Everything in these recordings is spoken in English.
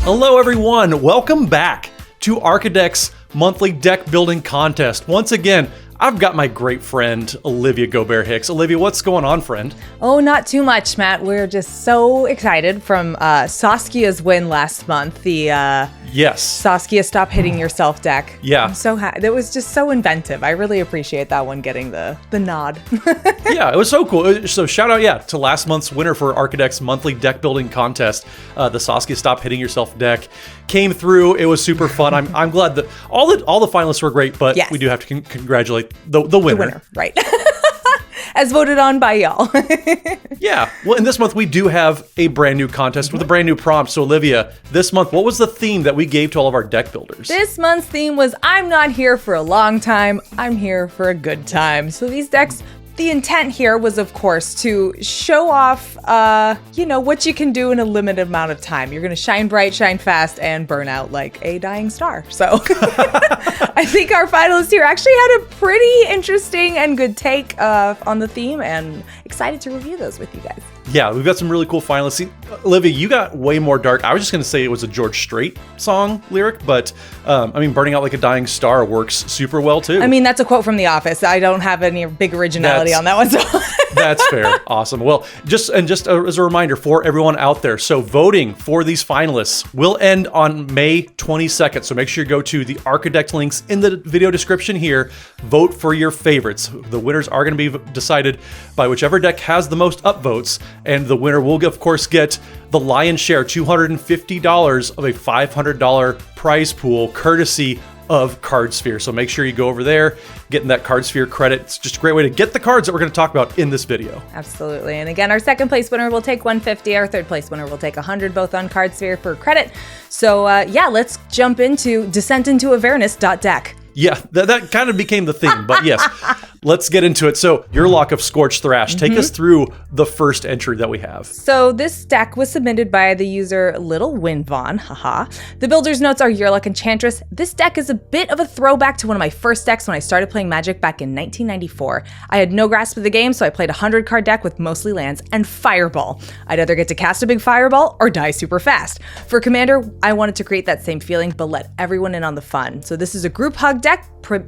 Hello everyone, welcome back to Archidec's monthly deck building contest. Once again, I've got my great friend, Olivia Gobert Hicks. Olivia, what's going on, friend? Oh, not too much, Matt. We're just so excited from Saskia's win last month. The Yes. Saskia Stop Hitting Yourself deck. Yeah. I'm so happy. That was just so inventive. I really appreciate that one getting the nod. Yeah, it was so cool. So shout out, to last month's winner for Archidec's monthly deck building contest. The Saskia Stop Hitting Yourself deck came through. It was super fun. I'm glad that all the finalists were great, but yes, we do have to congratulate the winner. The winner, right. As voted on by y'all. Yeah. Well, in this month, we do have a brand new contest with a brand new prompt. So, Olivia, this month, what was the theme that we gave to all of our deck builders? This month's theme was, I'm not here for a long time, I'm here for a good time. So these decks, the intent here was, of course, to show off, what you can do in a limited amount of time. You're going to shine bright, shine fast, and burn out like a dying star. So I think our finalists here actually had a pretty interesting and good take on the theme, and excited to review those with you guys. Yeah, we've got some really cool finalists. See, Olivia, you got way more dark. I was just going to say it was a George Strait song lyric, but burning out like a dying star works super well too. I mean, that's a quote from The Office. I don't have any big originality on that one. So. That's fair. Awesome. Well, just as a reminder for everyone out there, so voting for these finalists will end on May 22nd. So make sure you go to the Archidect links in the video description here. Vote for your favorites. The winners are going to be decided by whichever deck has the most upvotes. And the winner will, of course, get the lion's share, $250 of a $500 prize pool, courtesy of Cardsphere. So make sure you go over there, getting that Cardsphere credit. It's just a great way to get the cards that we're going to talk about in this video. Absolutely. And again, our second place winner will take $150. Our third place winner will take $100, both on Cardsphere for credit. So let's jump into Descent into Avernus.deck. Yeah, that kind of became the theme, but yes, let's get into it. So, Yurlok of Scorched Thrash, take us through the first entry that we have. So, this deck was submitted by the user Little Winvon, haha. The builder's notes are Yurlok Enchantress. This deck is a bit of a throwback to one of my first decks when I started playing Magic back in 1994. I had no grasp of the game, so I played a 100-card deck with mostly lands and Fireball. I'd either get to cast a big Fireball or die super fast. For Commander, I wanted to create that same feeling, but let everyone in on the fun. So, this is a group hug deck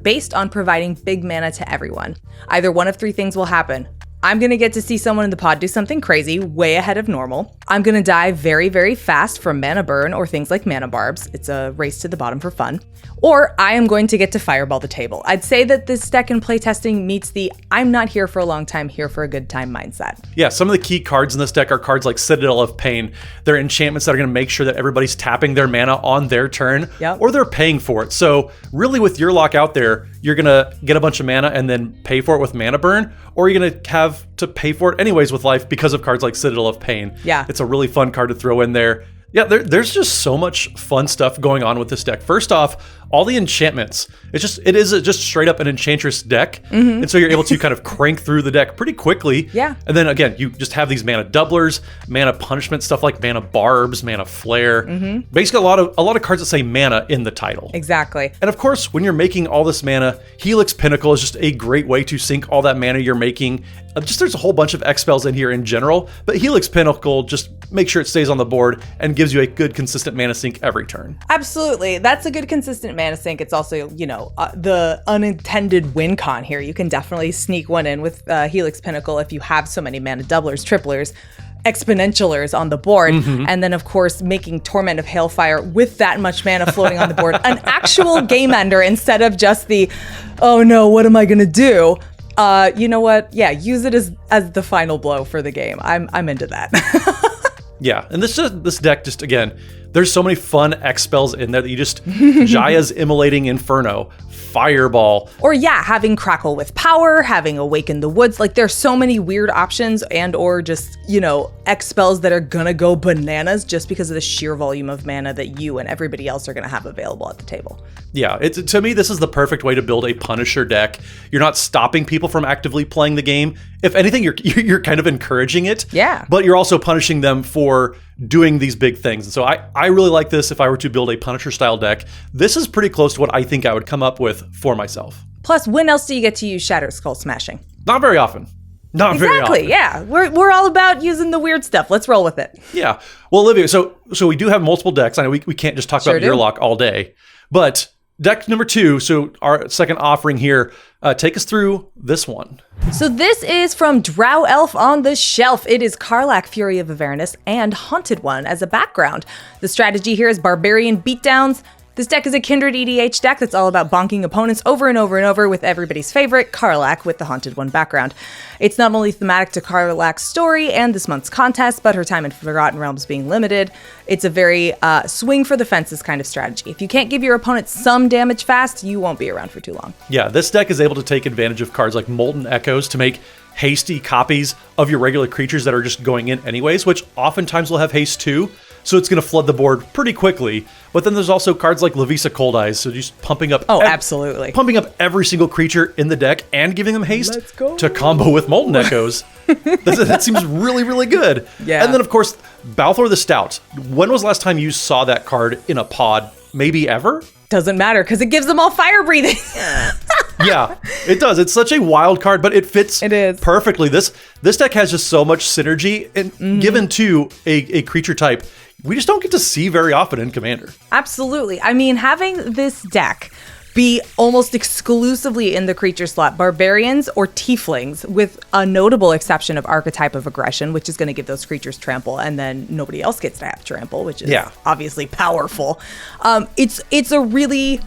based on providing big mana to everyone. Either one of three things will happen. I'm going to get to see someone in the pod do something crazy, way ahead of normal. I'm going to die very, very fast from mana burn or things like mana barbs. It's a race to the bottom for fun. Or I am going to get to fireball the table. I'd say that this deck in playtesting meets the I'm not here for a long time, here for a good time mindset. Yeah, some of the key cards in this deck are cards like Citadel of Pain. They're enchantments that are going to make sure that everybody's tapping their mana on their turn, or they're paying for it. So really with Yurlok out there, you're going to get a bunch of mana and then pay for it with mana burn, or you're going to have to pay for it anyways with life because of cards like Citadel of Pain. Yeah. It's a really fun card to throw in there. Yeah, there's just so much fun stuff going on with this deck. First off, all the enchantments. It is just straight up an Enchantress deck. And so you're able to kind of crank through the deck pretty quickly. Yeah. And then again, you just have these mana doublers, mana punishment, stuff like mana barbs, mana flare. Basically a lot of cards that say mana in the title. Exactly. And of course, when you're making all this mana, Helix Pinnacle is just a great way to sink all that mana you're making. There's a whole bunch of X spells in here in general, but Helix Pinnacle just make sure it stays on the board and gives you a good consistent mana sink every turn. Absolutely. That's a good consistent mana sink. It's also, the unintended win con here. You can definitely sneak one in with Helix Pinnacle if you have so many mana doublers, triplers, exponentialers on the board. And then, of course, making Torment of Hailfire with that much mana floating on the board, an actual game ender instead of just the, oh no, what am I going to do? You know what? Yeah, use it as the final blow for the game. I'm into that. Yeah, and this deck just, again, there's so many fun X spells in there that you just, Jaya's Immolating Inferno, Fireball. Or having Crackle with Power, having Awaken the Woods. Like there's so many weird options and or just, X spells that are gonna go bananas just because of the sheer volume of mana that you and everybody else are gonna have available at the table. Yeah, to me, this is the perfect way to build a Punisher deck. You're not stopping people from actively playing the game. If anything, you're kind of encouraging it. Yeah. But you're also punishing them for doing these big things. And so I really like this if I were to build a Punisher style deck. This is pretty close to what I think I would come up with for myself. Plus, when else do you get to use Shatter Skull Smashing? Not very often. Not very often. Exactly, yeah. We're all about using the weird stuff. Let's roll with it. Yeah. Well, Olivia, so we do have multiple decks. I know we can't just talk about Yurlok all day, but deck number 2, so our second offering here, take us through this one. So this is from Drow Elf on the Shelf. It is Karlach, Fury of Avernus, and Haunted One as a background. The strategy here is Barbarian Beatdowns. This deck is a Kindred EDH deck that's all about bonking opponents over and over and over with everybody's favorite, Karlach, with the Haunted One background. It's not only thematic to Karlach's story and this month's contest, but her time in Forgotten Realms being limited. It's a very swing for the fences kind of strategy. If you can't give your opponent some damage fast, you won't be around for too long. Yeah, this deck is able to take advantage of cards like Molten Echoes to make hasty copies of your regular creatures that are just going in anyways, which oftentimes will have haste too. So it's going to flood the board pretty quickly. But then there's also cards like Lavisa Cold Eyes, so just pumping up absolutely. Pumping up every single creature in the deck and giving them haste to combo with Molten Echoes. That seems really, really good. Yeah. And then, of course, Balthor the Stout. When was the last time you saw that card in a pod? Maybe ever? Doesn't matter, because it gives them all fire breathing. Yeah, it does. It's such a wild card, but it fits perfectly. This deck has just so much synergy, and given to a creature type, we just don't get to see very often in Commander. Absolutely. I mean, having this deck be almost exclusively in the creature slot, barbarians or tieflings, with a notable exception of Archetype of Aggression, which is going to give those creatures trample, and then nobody else gets to have trample, which is obviously powerful. It's a really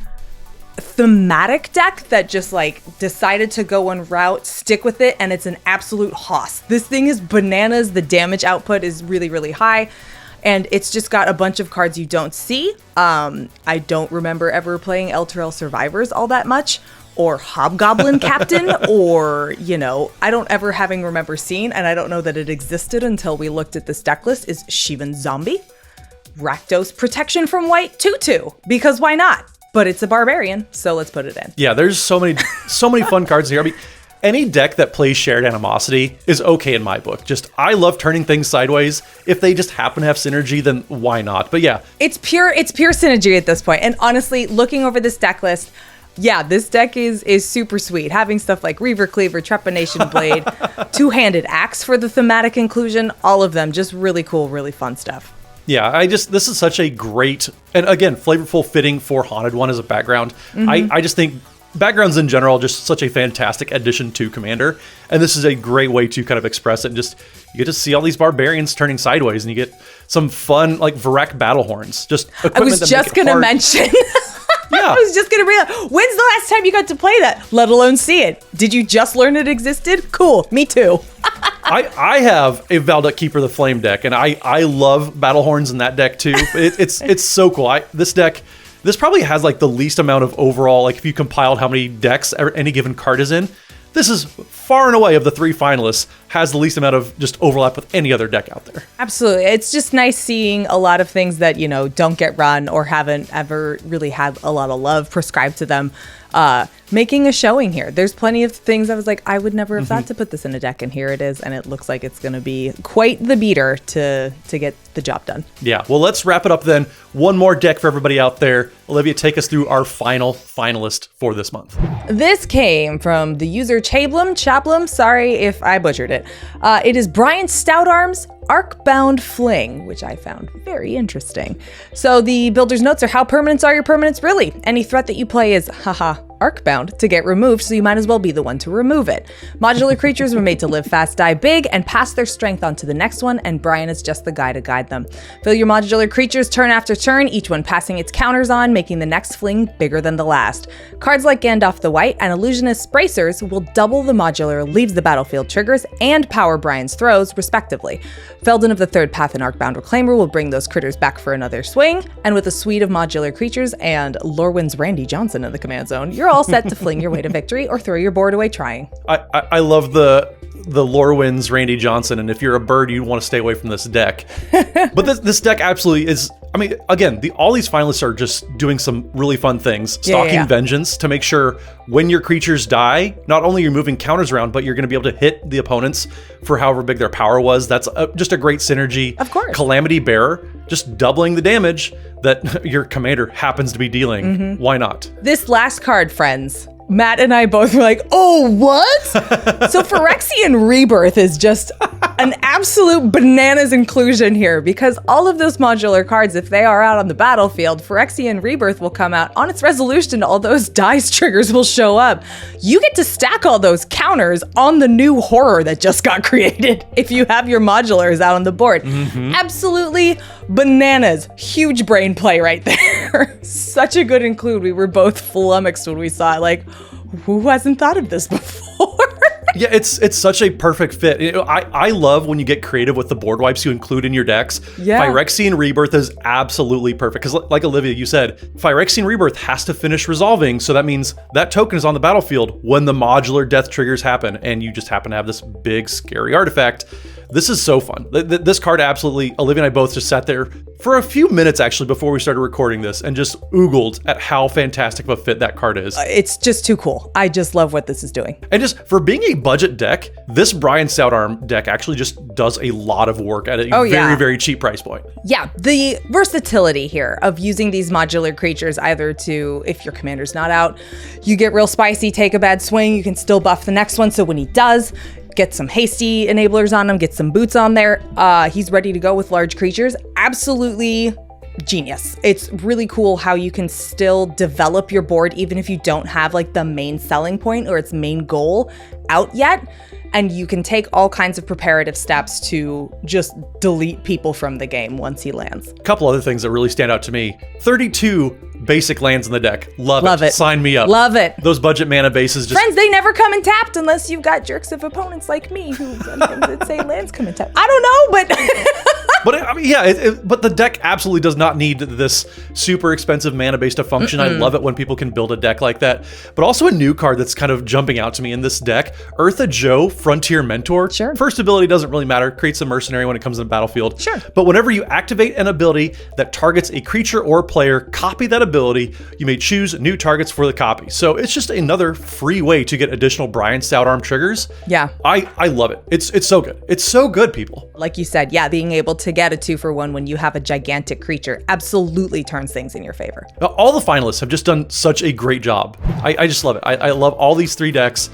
thematic deck that just like decided to go one route, stick with it, and it's an absolute hoss. This thing is bananas. The damage output is really, really high. And it's just got a bunch of cards you don't see. I don't remember ever playing Elturel Survivors all that much, or Hobgoblin Captain, or, I don't ever remember seeing, and I don't know that it existed until we looked at this deck list, is Shivan Zombie, Rakdos Protection from White 2/2, because why not? But it's a barbarian, so let's put it in. Yeah, there's so many fun cards here. I mean, any deck that plays Shared Animosity is okay in my book. I love turning things sideways. If they just happen to have synergy, then why not? But yeah. It's pure synergy at this point. And honestly, looking over this deck list, yeah, this deck is super sweet. Having stuff like Reaver Cleaver, Trepanation Blade, Two-Handed Axe for the thematic inclusion, all of them just really cool, really fun stuff. Yeah, this is such a great, and again, flavorful fitting for Haunted One as a background. I just think backgrounds in general, just such a fantastic addition to Commander. And this is a great way to kind of express it. And just, you get to see all these barbarians turning sideways, and you get some fun, like Varek battle horns. I was just going to mention. Yeah. I was just going to bring up, when's the last time you got to play that, let alone see it? Did you just learn it existed? Cool, me too. I have a Valduk Keeper the Flame deck, and I love battle horns in that deck too. It's so cool. This probably has like the least amount of overall, like if you compiled how many decks any given card is in, this is far and away of the 3 finalists has the least amount of just overlap with any other deck out there. Absolutely. It's just nice seeing a lot of things that, don't get run or haven't ever really had a lot of love prescribed to them, making a showing here. There's plenty of things I was like, I would never have thought to put this in a deck, and here it is, and it looks like it's going to be quite the beater to get the job done. Yeah. Well, let's wrap it up then. One more deck for everybody out there. Olivia, take us through our final finalist for this month. This came from the user Chablum, sorry if I butchered it. It is Brion Stoutarm's Arcbound Fling, which I found very interesting. So the builder's notes are, how permanents are your permanents really? Any threat that you play is, Arcbound to get removed, so you might as well be the one to remove it. Modular creatures were made to live fast, die big, and pass their strength on to the next one, and Brion is just the guy to guide them. Fill your modular creatures turn after turn, each one passing its counters on, making the next fling bigger than the last. Cards like Gandalf the White and Illusionist's Bracers will double the modular leaves the battlefield triggers and power Brion's throws, respectively. Felden of the Third Path and Arcbound Reclaimer will bring those critters back for another swing, and with a suite of modular creatures and Lorwyn's Randy Johnson in the command zone, you're all set to fling your way to victory or throw your board away trying. I love the Lorwyn's Randy Johnson, and if you're a bird, you want to stay away from this deck. But this deck absolutely is, I mean, again, all these finalists are just doing some really fun things. Stalking Vengeance to make sure when your creatures die, not only you're moving counters around, but you're going to be able to hit the opponents for however big their power was. That's just a great synergy. Of course. Calamity Bearer, just doubling the damage that your commander happens to be dealing. Why not? This last card, friends, Matt and I both were like, oh, what? So Phyrexian Rebirth is just an absolute bananas inclusion here, because all of those modular cards, if they are out on the battlefield, Phyrexian Rebirth will come out. On its resolution, all those dice triggers will show up. You get to stack all those counters on the new horror that just got created if you have your modulars out on the board. Absolutely bananas. Huge brain play right there. Such a good include. We were both flummoxed when we saw it, like, who hasn't thought of this before? Yeah, it's such a perfect fit. You know, I love when you get creative with the board wipes you include in your decks. Yeah. Phyrexian Rebirth is absolutely perfect, because like Olivia, you said, Phyrexian Rebirth has to finish resolving, so that means that token is on the battlefield when the modular death triggers happen, and you just happen to have this big, scary artifact. This is so fun. This card absolutely, Olivia and I both just sat there for a few minutes actually before we started recording this and just oogled at how fantastic of a fit that card is. It's just too cool. I just love what this is doing. And just for being a budget deck, this Brion Stoutarm deck actually just does a lot of work at a very, very cheap price point. Yeah, the versatility here of using these modular creatures either to, if your commander's not out, you get real spicy, take a bad swing, you can still buff the next one, so when he does, get some hasty enablers on him, get some boots on there. He's ready to go with large creatures. Absolutely genius. It's really cool how you can still develop your board even if you don't have like the main selling point or its main goal out yet. And you can take all kinds of preparative steps to just delete people from the game once he lands. A couple other things that really stand out to me. 32 basic lands in the deck. Love it. Sign me up. Love it. Those budget mana bases just... Friends, they never come in tapped unless you've got jerks of opponents like me who sometimes say lands come in tapped. I don't know, but... But I mean, yeah, but the deck absolutely does not need this super expensive mana base to function. I love it when people can build a deck like that. But also a new card that's kind of jumping out to me in this deck, Eartha Joe, Frontier Mentor. Sure. First ability doesn't really matter, creates a mercenary when it comes to the battlefield. Sure. But whenever you activate an ability that targets a creature or player, copy that ability. You may choose new targets for the copy. So it's just another free way to get additional Brion Stoutarm triggers. Yeah. I love it. It's so good. It's so good, people. Like you said, yeah, being able to get a 2-for-1 when you have a gigantic creature absolutely turns things in your favor. All the finalists have just done such a great job. I just love it. I love all these three decks.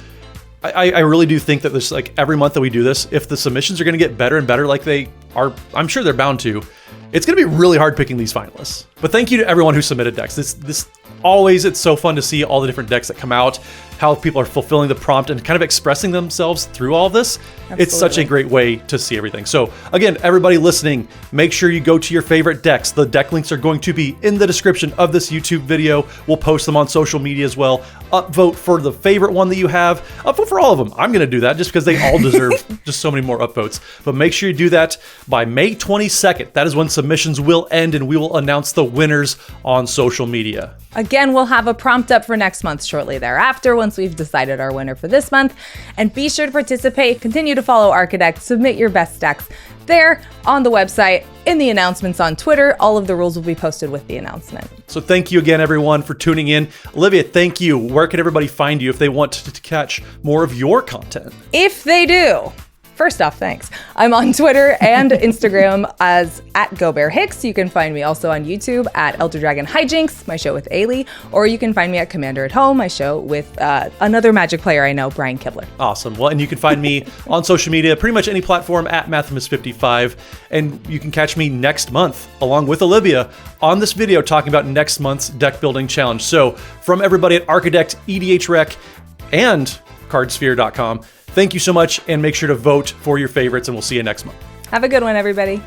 I really do think that this, like every month that we do this, if the submissions are going to get better and better like they are, I'm sure they're bound to, it's going to be really hard picking these finalists. But thank you to everyone who submitted decks. This always, it's so fun to see all the different decks that come out, how people are fulfilling the prompt and kind of expressing themselves through all of this. Absolutely. It's such a great way to see everything. So again, everybody listening, make sure you go to your favorite decks. The deck links are going to be in the description of this YouTube video. We'll post them on social media as well. Upvote for the favorite one that you have. Upvote for all of them. I'm going to do that just because they all deserve just so many more upvotes. But make sure you do that by May 22nd. That is when submissions will end and we will announce the winners on social media. Again, we'll have a prompt up for next month shortly thereafter once we've decided our winner for this month. And be sure to participate, continue to follow Archidect, submit your best decks there on the website, in the announcements on Twitter. All of the rules will be posted with the announcement. So thank you again, everyone, for tuning in. Olivia, thank you. Where can everybody find you if they want to catch more of your content? If they do. First off, thanks. I'm on Twitter and Instagram as @GoBearHicks. You can find me also on YouTube at Elder Dragon Hijinks, my show with Ailey, or you can find me at Commander at Home, my show with another Magic player I know, Brian Kibler. Awesome. Well, and you can find me on social media, pretty much any platform at Mathimus55, and you can catch me next month along with Olivia on this video talking about next month's deck building challenge. So from everybody at Archidect, EDH Rec, and Cardsphere.com, thank you so much, and make sure to vote for your favorites, and we'll see you next month. Have a good one, everybody.